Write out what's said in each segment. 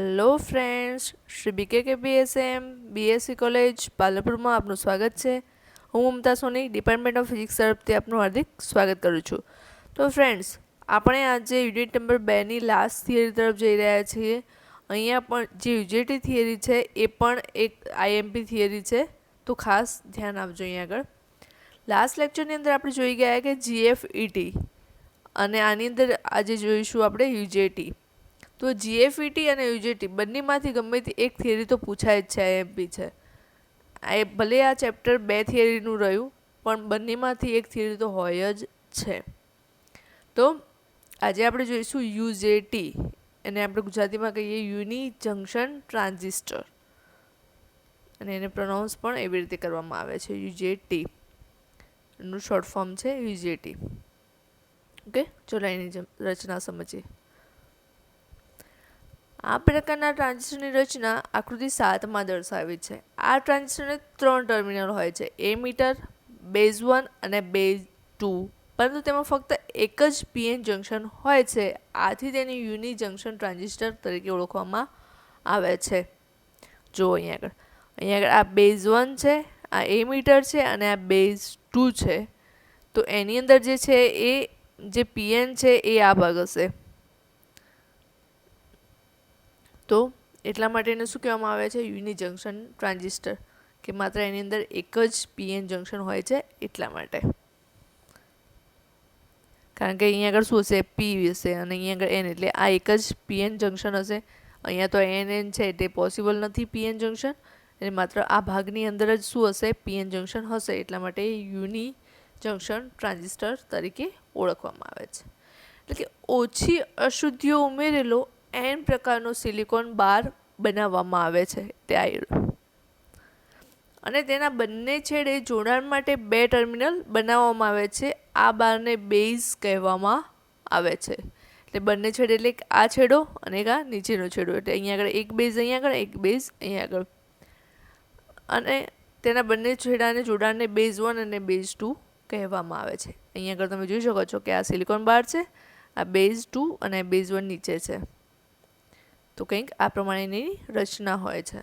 Hello friends, Shri BKKBSM BSc college પાલનપુરમાં આપનું સ્વાગત છે. હું Mamta Soni department of physics તરફથી આપનું હાર્દિક સ્વાગત કરું છું. તો ફ્રેન્ડ્સ, આપણે આજે યુનિટ નંબર 2ની લાસ્ટ થિયરી તરફ જઈ રહ્યા છીએ. અહીંયા પણ જે યુજેટી થિયરી છે એ પણ એક આઈએમપી થિયરી છે, તો ખાસ ધ્યાન આપજો. અહીંયા આગળ લાસ્ટ લેક્ચરની અંદર આપણે જોઈ ગયા કે GFET અને આની અંદર આજે જોઈશું આપણે યુજેટી. તો GFET અને યુજેટી બંનેમાંથી ગમે તે એક થિયરી તો પૂછાય જ છે, આઈએમપી છે. ભલે આ ચેપ્ટર 2 થિયરીનું રહ્યું, પણ બંનેમાંથી એક થિયરી તો હોય જ છે. તો આજે આપણે જોઈશું યુજેટી, એને આપણે ગુજરાતીમાં કહીએ યુની જંક્શન ટ્રાન્ઝિસ્ટર, અને એને પ્રોનાઉન્સ પણ એવી રીતે કરવામાં આવે છે, યુજેટી. એનું શોર્ટ ફોર્મ છે યુજેટી. ઓકે, ચલો એની રચના સમજીએ. આ પ્રકારના ટ્રાન્ઝિસ્ટરની રચના આકૃતિ 7માં દર્શાવી છે. આ ટ્રાન્ઝિસ્ટરને 3 ટર્મિનલ હોય છે, એમીટર, બેઝ 1 અને બેઝ 2, પરંતુ તેમાં ફક્ત એક જ પીએન જંક્શન હોય છે. આથી તેને યુની જંક્શન ટ્રાન્ઝિસ્ટર તરીકે ઓળખવામાં આવે છે. જો અહીંયા આગળ આ બેઝ 1 છે, આ એમીટર છે અને આ બેઝ 2 છે. તો એની અંદર જે છે એ જે પીએન છે એ આ ભાગ હશે. તો એટલા માટે એને શું કહેવામાં આવે છે? યુની જંક્શન ટ્રાન્ઝિસ્ટર, કે માત્ર એની અંદર એક જ પીએન જંક્શન હોય છે એટલા માટે. કારણ કે અહીંયા આગળ શું હશે? પી હશે અને અહીંયા આગળ એન, એટલે આ એક જ પીએન જંક્શન હશે. અહીંયા તો એન છે એટલે પોસિબલ નથી પીએન જંક્શન, એટલે માત્ર આ ભાગની અંદર જ શું હશે? પીએન જંક્શન હશે. એટલા માટે યુની જંક્શન ટ્રાન્ઝિસ્ટર તરીકે ઓળખવામાં આવે છે. એટલે કે ઓછી અશુદ્ધિઓ ઉમેરેલો એન પ્રકારનો સિલિકોન બાર બનાવવામાં આવે છે, ડાયોડ, અને તેના બંને છેડે જોડાણ માટે 2 ટર્મિનલ બનાવવામાં આવે છે. આ બારને બેઝ કહેવામાં આવે છે. એટલે બંને છેડે એટલે આ છેડો અને એક આ નીચેનો છેડો, એટલે અહીંયા આગળ એક બેઝ, અહીંયા આગળ એક બેઝ, અહીંયા આગળ, અને તેના બંને છેડાને જોડાણને બેઝ 1 અને બેઝ 2 કહેવામાં આવે છે. અહીંયા આગળ તમે જોઈ શકો છો કે આ સિલિકોન બાર છે, આ બેઝ 2 અને બેઝ 1 નીચે છે. તો કંઈક આ પ્રમાણેની રચના હોય છે.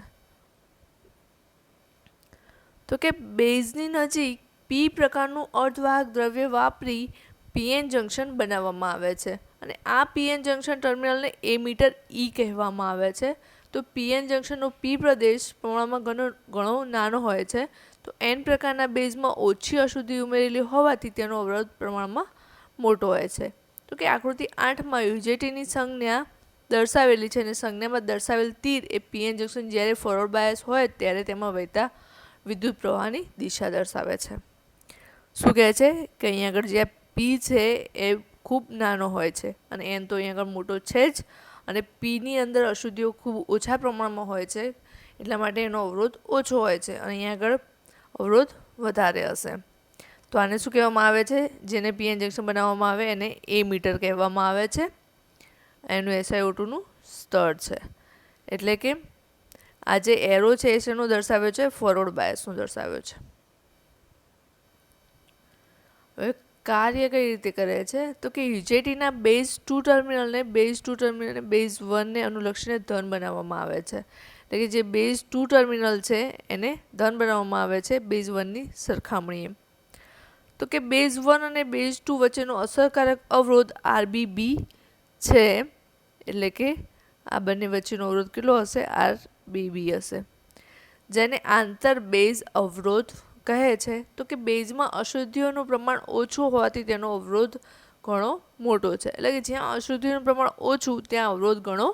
તો કે બેઝની નજીક પી પ્રકારનું અર્ધવાહક દ્રવ્ય વાપરી પીએન જંક્શન બનાવવામાં આવે છે, અને આ પીએન જંક્શન ટર્મિનલને એમીટર ઈ કહેવામાં આવે છે. તો પીએન જંક્શનનો પી પ્રદેશ પ્રમાણમાં ઘણો નાનો હોય છે. તો એન પ્રકારના બેઝમાં ઓછી અશુદ્ધિ ઉમેરેલી હોવાથી તેનો અવરોધ પ્રમાણમાં મોટો હોય છે. તો કે આકૃતિ 8માં યુજેટીની સંજ્ઞા દર્શાવેલી છે, અને સંજ્ઞામાં દર્શાવેલ તીર એ પીએન જંક્શન જ્યારે ફોરવર્ડ બાયસ હોય ત્યારે તેમાં વહેતા વિદ્યુત પ્રવાહની દિશા દર્શાવે છે. શું કહે છે કે અહીંયા આગળ જે પી છે એ ખૂબ નાનો હોય છે, અને એન તો અહીંયા આગળ મોટો છે જ, અને પીની અંદર અશુદ્ધિઓ ખૂબ ઓછા પ્રમાણમાં હોય છે, એટલા માટે એનો અવરોધ ઓછો હોય છે, અને અહીંયા આગળ અવરોધ વધારે હશે. તો આને શું કહેવામાં આવે છે? જેને પીએન જંક્શન બનાવવામાં આવે એને એમીટર કહેવામાં આવે છે. એનું SiO2નું સ્તર છે. એટલે કે આ જે એરો છે એ શેનો દર્શાવ્યો છે? ફોરવર્ડ બાયસનું દર્શાવ્યો છે. હવે કાર્ય કઈ રીતે કરે છે? તો કે યુજેટીના બેઝ 2 ટર્મિનલને બેઝ 1ને અનુલક્ષીને ધન બનાવવામાં આવે છે. એટલે કે જે બેઝ 2 ટર્મિનલ છે એને ધન બનાવવામાં આવે છે બેઝ 1ની સરખામણીએ. તો કે બેઝ 1 અને બેઝ 2 વચ્ચેનો અસરકારક અવરોધ RBB છે. એટલે કે આ બંને વચ્ચેનો અવરોધ કેટલો હશે? RBB હશે, જેને આંતર બેઝ અવરોધ કહે છે. તો કે બેઝમાં અશુદ્ધિઓનું પ્રમાણ ઓછું હોવાથી તેનો અવરોધ ઘણો મોટો છે. એટલે કે જ્યાં અશુદ્ધિઓનું પ્રમાણ ઓછું ત્યાં અવરોધ ઘણો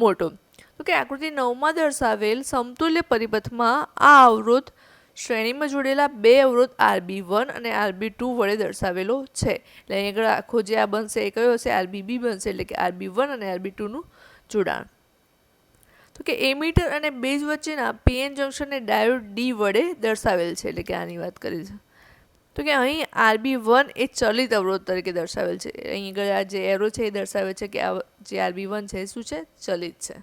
મોટો. તો કે આકૃતિ 9માં દર્શાવેલ સમતુલ્ય પરિપથમાં આ અવરોધ શ્રેણીમાં જોડેલા 2 અવરોધ RB1 અને RB2 વડે દર્શાવેલો છે. એટલે અહીં આગળ આખો જે આ બનશે એ કયો હશે? RBB બનશે, એટલે કે RB1 અને RB2નું જોડાણ. તો કે એમીટર અને બેઝ વચ્ચેના પીએન જંક્શનને ડાયોડ ડી વડે દર્શાવેલ છે, એટલે કે આની વાત કરી છે. તો કે અહીં RB1 એ ચલિત અવરોધ તરીકે દર્શાવેલ છે. અહીં આગળ આ જે એરો છે એ દર્શાવે છે કે આ જે RB1 છે એ શું છે? ચલિત છે.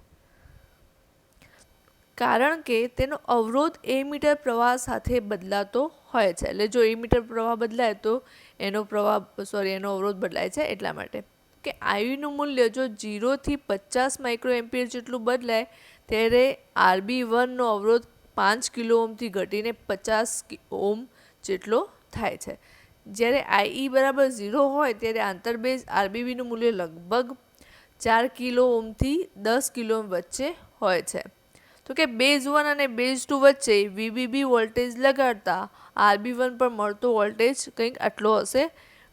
કારણ કે તેનો અવરોધ એમીટર પ્રવાહ સાથે બદલાતો હોય છે. એટલે જો એમીટર પ્રવાહ બદલાય તો એનો અવરોધ બદલાય છે, એટલા માટે. કે આઈનું મૂલ્ય જો 0 થી 50 માઇક્રો એમ્પિયર જેટલું બદલાય ત્યારે RB1નો અવરોધ 5 કિલો ઓહમથી ઘટીને 50 ઓહમ જેટલો થાય છે. જ્યારે આઈ બરાબર 0 હોય ત્યારે આંતરબેઝ RBBનું મૂલ્ય લગભગ 4 કિલો ઓહમથી 10 કિલો ઓહમ વચ્ચે હોય છે. તો કે બેઝ 1 અને બેઝ 2 વચ્ચે VBB વોલ્ટેજ લગાડતા RB1 પર મળતો વોલ્ટેજ કંઈક આટલો હશે.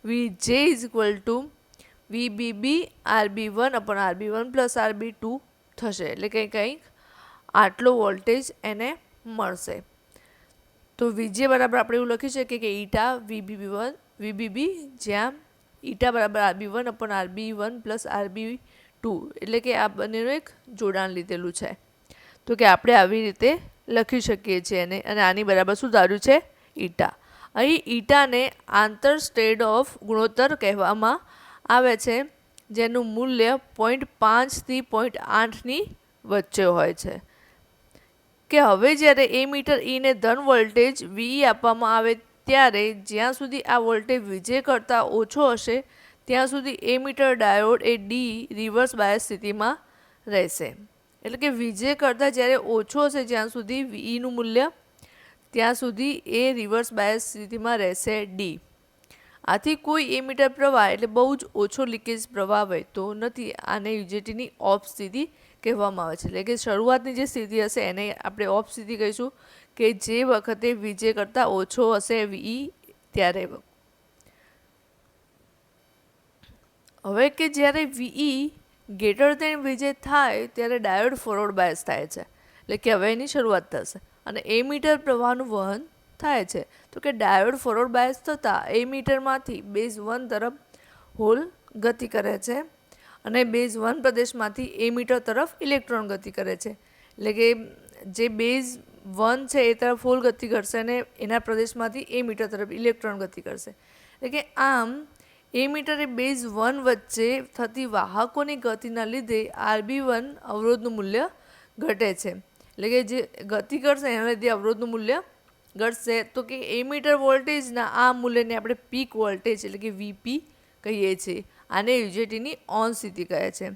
VJ is equal to VBB RB1 upon RB1 plus RB2 થશે. એટલે કે કંઈક આટલો વોલ્ટેજ એને મળશે. તો VJ બરાબર આપણે એવું લખી શકીએ કે ઈટા VBB જ્યાં ઈટા બરાબર RB1 upon RB1 plus RB2 એટલે કે આ બંનેનું એક જોડાણ લીધેલું છે. તો કે આપણે આવી રીતે લખી શકીએ છીએ એને. અને આની બરાબર શું ધાર્યું છે? ઈટા. અહીં ઈટાને આંતર સ્ટેડ ઓફ ગુણોત્તર કહેવામાં આવે છે, જેનું મૂલ્ય 0.5 થી 0.8ની વચ્ચે હોય છે. કે હવે જ્યારે એમીટર ઈને ધન વોલ્ટેજ VE આપવામાં આવે ત્યારે જ્યાં સુધી આ વોલ્ટેજ VJ કરતાં ઓછો હશે ત્યાં સુધી એમીટર ડાયોડ એ ડી રિવર્સ બાયસ સ્થિતિમાં રહેશે. એટલે કે VJ કરતાં જ્યારે ઓછો હશે જ્યાં સુધી VEનું મૂલ્ય ત્યાં સુધી એ રિવર્સ બાયસ સ્થિતિમાં રહેશે ડી. આથી કોઈ એમીટર પ્રવાહ એટલે બહુ જ ઓછો લીકેજ પ્રવાહ વહેતો નથી. આને યુજેટીની ઓફ સ્થિતિ કહેવામાં આવે છે. એટલે કે શરૂઆતની જે સ્થિતિ હશે એને આપણે ઓફ સ્થિતિ કહીશું, કે જે વખતે VJ કરતાં ઓછો હશે VE ત્યારે. હવે કે જ્યારે VE ગ્રેટર દેન VJ થાય ત્યારે ડાયોડ ફોરવર્ડ બાયસ થાય છે. એટલે કે હવે એની શરૂઆત થશે અને એમીટર પ્રવાહનું વહન થાય છે. તો કે ડાયોડ ફોરવર્ડ બાયસ થતાં એમીટરમાંથી બેઝ 1 તરફ હોલ ગતિ કરે છે અને બેઝ 1 પ્રદેશમાંથી એમીટર તરફ ઇલેક્ટ્રોન ગતિ કરે છે. એટલે કે જે બેઝ 1 છે એ તરફ હોલ ગતિ કરશે અને એના પ્રદેશમાંથી એમીટર તરફ ઇલેક્ટ્રોન ગતિ કરશે. એટલે કે આમ એમીટર એ બેઝ 1 વચ્ચે થતી વાહકોની ગતિના લીધે RB1 અવરોધનું મૂલ્ય ઘટે છે. એટલે કે જે ગતિ કરશે એના લીધે અવરોધનું મૂલ્ય ઘટશે. તો કે એમીટર વોલ્ટેજના આ મૂલ્યને આપણે પીક વોલ્ટેજ એટલે કે VP કહીએ છીએ. આને યુજેટીની ઓન સ્થિતિ કહે છે.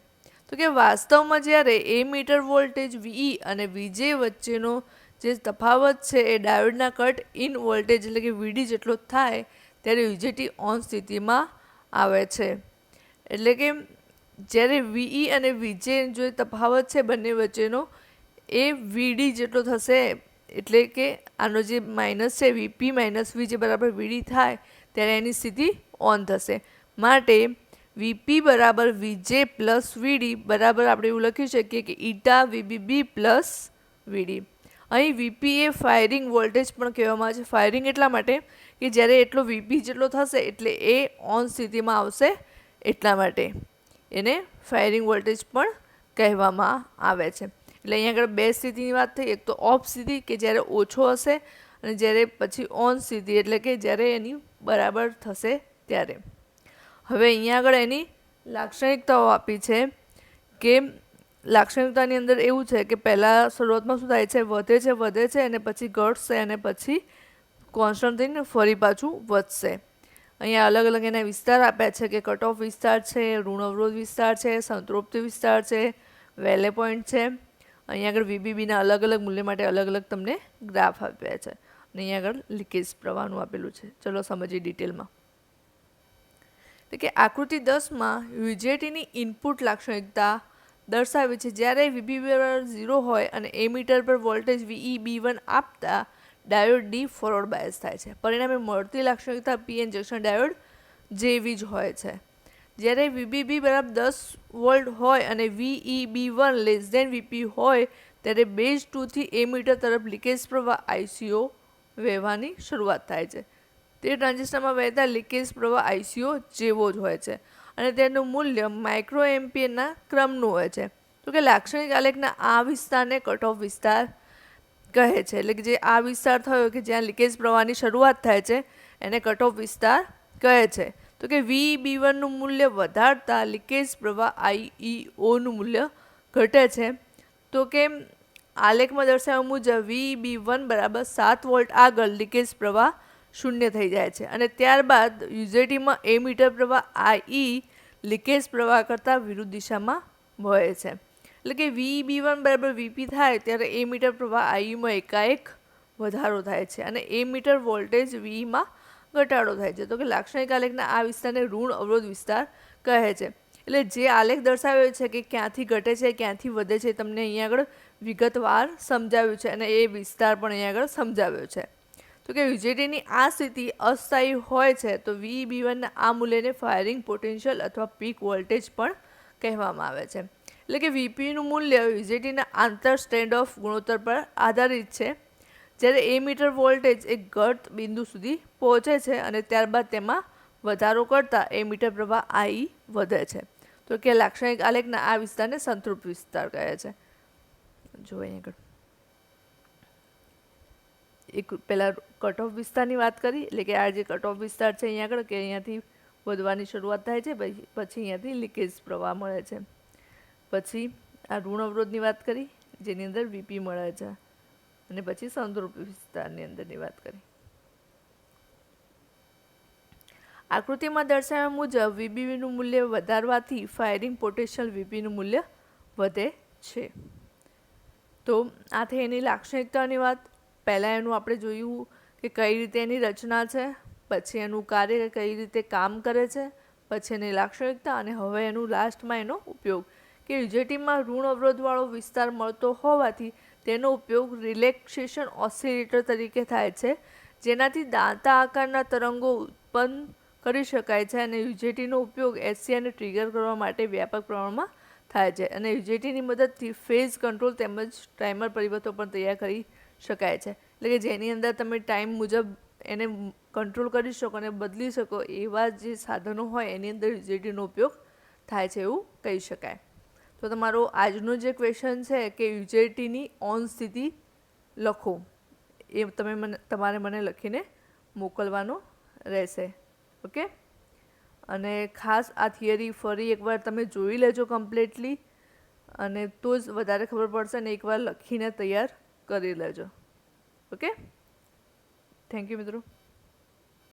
તો કે વાસ્તવમાં જ્યારે એમીટર વોલ્ટેજ VE અને VJ વચ્ચેનો જે તફાવત છે એ ડાયોડના કટ ઇન વોલ્ટેજ એટલે કે VD જેટલો થાય ત્યારે યુજેટી ઓન સ્થિતિમાં આવે છે. એટલે કે જ્યારે VE અને VJ જો તફાવત છે બંને વચ્ચેનો એ VD જેટલો થશે. એટલે કે આનો જે માઇનસ છે VP માઇનસ VJ બરાબર VD થાય ત્યારે એની સ્થિતિ ઓન થશે. માટે VP બરાબર VJ પ્લસ VD બરાબર આપણે એવું લખી શકીએ કે ઈટા VBB પ્લસ VD. અહીં VP એ ફાયરિંગ વોલ્ટેજ પણ કહેવામાં આવે છે. ફાયરિંગ એટલા માટે કે જ્યારે એટલો VP જેટલો થશે એટલે એ ઓન સ્થિતિમાં આવશે, એટલા માટે એને ફાયરિંગ વોલ્ટેજ પણ કહેવામાં આવે છે. એટલે અહીંયા આગળ બે સ્થિતિની વાત થઈ. એક તો ઓફ સ્થિતિ કે જ્યારે ઓછો હશે અને જ્યારે પછી ઓન સ્થિતિ એટલે કે જ્યારે એની બરાબર થશે ત્યારે. હવે અહીંયા આગળ એની લાક્ષણિકતાઓ આપી છે કે લાક્ષણિકતાની અંદર એવું છે કે પહેલાં શરૂઆતમાં શું થાય છે, વધે છે અને પછી ઘટશે અને પછી કોન્સ્ટન્ટ થઈને ફરી પાછું વધશે. અહીંયા અલગ અલગ એના વિસ્તાર આપ્યા છે કે કટ ઓફ વિસ્તાર છે, ઋણ અવરોધ વિસ્તાર છે, સંતૃપ્તિ વિસ્તાર છે, વેલે પોઈન્ટ છે. અહીંયા આગળ VBBના અલગ અલગ મૂલ્ય માટે અલગ અલગ તમને ગ્રાફ આપ્યા છે અને અહીંયા આગળ લીકેજ પ્રવાહનું આપેલું છે. ચલો સમજીએ ડિટેલમાં. એટલે કે આકૃતિ 10માં યુજેટીની ઇનપુટ લાક્ષણિકતા દર્શાવે છે. જ્યારે VBB 0 હોય અને એમીટર પર વોલ્ટેજ VEB1 આપતા ડાયોડ ડી ફોરવર્ડ બાયસ થાય છે. પરિણામે મળતી લાક્ષણિકતા PN જંકશન ડાયોડ જેવી જ હોય છે. જ્યારે VBB બરાબર 10 વોલ્ટ હોય અને VEB1 લેસ દેન VP હોય ત્યારે બેઝ 2 થી એમીટર તરફ લીકેજ પ્રવાહ ICO વહેવાની શરૂઆત થાય છે. તે ટ્રાન્ઝિસ્ટરમાં વહેતા લીકેજ પ્રવાહ ICO જેવો જ હોય છે અને તેનું મૂલ્ય માઇક્રો એમ્પિયરના ક્રમનું હોય છે. તો કે લાક્ષણિક આલેખના આ વિસ્તારને કટ ઓફ વિસ્તાર કહે છે. એટલે કે જે આ વિસ્તાર થયો કે જ્યાં લીકેજ પ્રવાહની શરૂઆત થાય છે એને કટ ઓફ વિસ્તાર કહે છે. તો કે VB1નું મૂલ્ય વધારતા લીકેજ પ્રવાહ IEOનું મૂલ્ય ઘટે છે. તો કે આલેખમાં દર્શાવ્યા મુજબ VB1 બરાબર 7 વોલ્ટ આગળ લીકેજ પ્રવાહ શૂન્ય થઈ જાય છે અને ત્યારબાદ યુજેટીમાં એમીટર પ્રવાહ IE લીકેજ પ્રવાહ કરતાં વિરુદ્ધ દિશામાં વહે છે. એટલે કે VB1 બરાબર VP થાય ત્યારે એમીટર પ્રવાહ IEમાં એકાએક વધારો થાય છે અને એમીટર વોલ્ટેજ VEમાં ઘટાડો થાય છે. તો કે લાક્ષણિક આલેખના આ વિસ્તારને ઋણ અવરોધ વિસ્તાર કહે છે. એટલે જે આલેખ દર્શાવ્યો છે કે ક્યાંથી ઘટે છે ક્યાંથી વધે છે તમને અહીંયા આગળ વિગતવાર સમજાવ્યું છે અને એ વિસ્તાર પણ અહીંયા આગળ સમજાવ્યો છે. તો કે યુજેટીની આ સ્થિતિ અસ્થાયી હોય છે તો VB1ના આ મૂલ્યને ફાયરિંગ પોટેન્શિયલ અથવા પીક વોલ્ટેજ પણ કહેવામાં આવે છે. એટલે કે VPનું મૂલ્ય યુજેટીના આંતર સ્ટેન્ડ ઓફ ગુણોત્તર પર આધારિત છે. જ્યારે એમીટર વોલ્ટેજ એક ઘટ બિંદુ સુધી પહોંચે છે અને ત્યારબાદ તેમાં વધારો કરતાં એમીટર પ્રવાહ I વધે છે. તો કે લાક્ષણિક આલેખના આ વિસ્તારને સંતૃપ્ત વિસ્તાર કહે છે. જો અહીં આગળ એક પહેલાં કટ ઓફ વિસ્તારની વાત કરી, એટલે કે આ જે કટ ઓફ વિસ્તાર છે અહીંયા આગળ કે અહીંયાથી વધવાની શરૂઆત થાય છે, પછી અહીંયાથી લીકેજ પ્રવાહ મળે છે. પછી આ ઋણ અવરોધની વાત કરી જેની અંદર VP મળે છે અને પછી સંતૃપ્ત વિસ્તારની અંદરની વાત કરી. આકૃતિમાં દર્શાવ્યા મુજબ VBનું મૂલ્ય વધારવાથી ફાયરિંગ પોટેન્શિયલ VPનું મૂલ્ય વધે છે. તો આ થઈ એની લાક્ષણિકતાની વાત. પહેલાં એનું આપણે જોયું કે કઈ રીતે એની રચના છે, પછી એનું કાર્ય કઈ રીતે કામ કરે છે, પછી એની લાક્ષણિકતા અને હવે એનું લાસ્ટમાં એનો ઉપયોગ કે યુજેટીમાં ઋણ અવરોધવાળો વિસ્તાર મળતો હોવાથી તેનો ઉપયોગ રિલેક્સેશન ઓસિલેટર તરીકે થાય છે, જેનાથી દાંતા આકારના તરંગો ઉત્પન્ન કરી શકાય છે અને યુજેટીનો ઉપયોગ એસસીઆઈને ટ્રિગર કરવા માટે વ્યાપક પ્રમાણમાં થાય છે અને યુજેટીની મદદથી ફેઝ કંટ્રોલ તેમજ ટાઈમર પરિવર્તનો પણ તૈયાર કરી શકાય છે. એટલે કે જેની અંદર તમે ટાઈમ મુજબ એને કંટ્રોલ કરી શકો અને બદલી શકો એવા જે સાધનો હોય એની અંદર યુજેટીનો ઉપયોગ થાય છે એવું કહી શકાય. તો તમારો આજનો જે ક્વેશ્ચન છે કે યુજેટીની ઓન સ્થિતિ લખો, એ તમારે મને લખીને મોકલવાનો રહેશે. ઓકે, અને ખાસ આ થિયરી ફરી એકવાર તમે જોઈ લેજો કમ્પ્લીટલી, અને તો જ વધારે ખબર પડશે ને એકવાર લખીને તૈયાર કરી લેજો. ઓકે, થેન્ક યુ મિત્રો.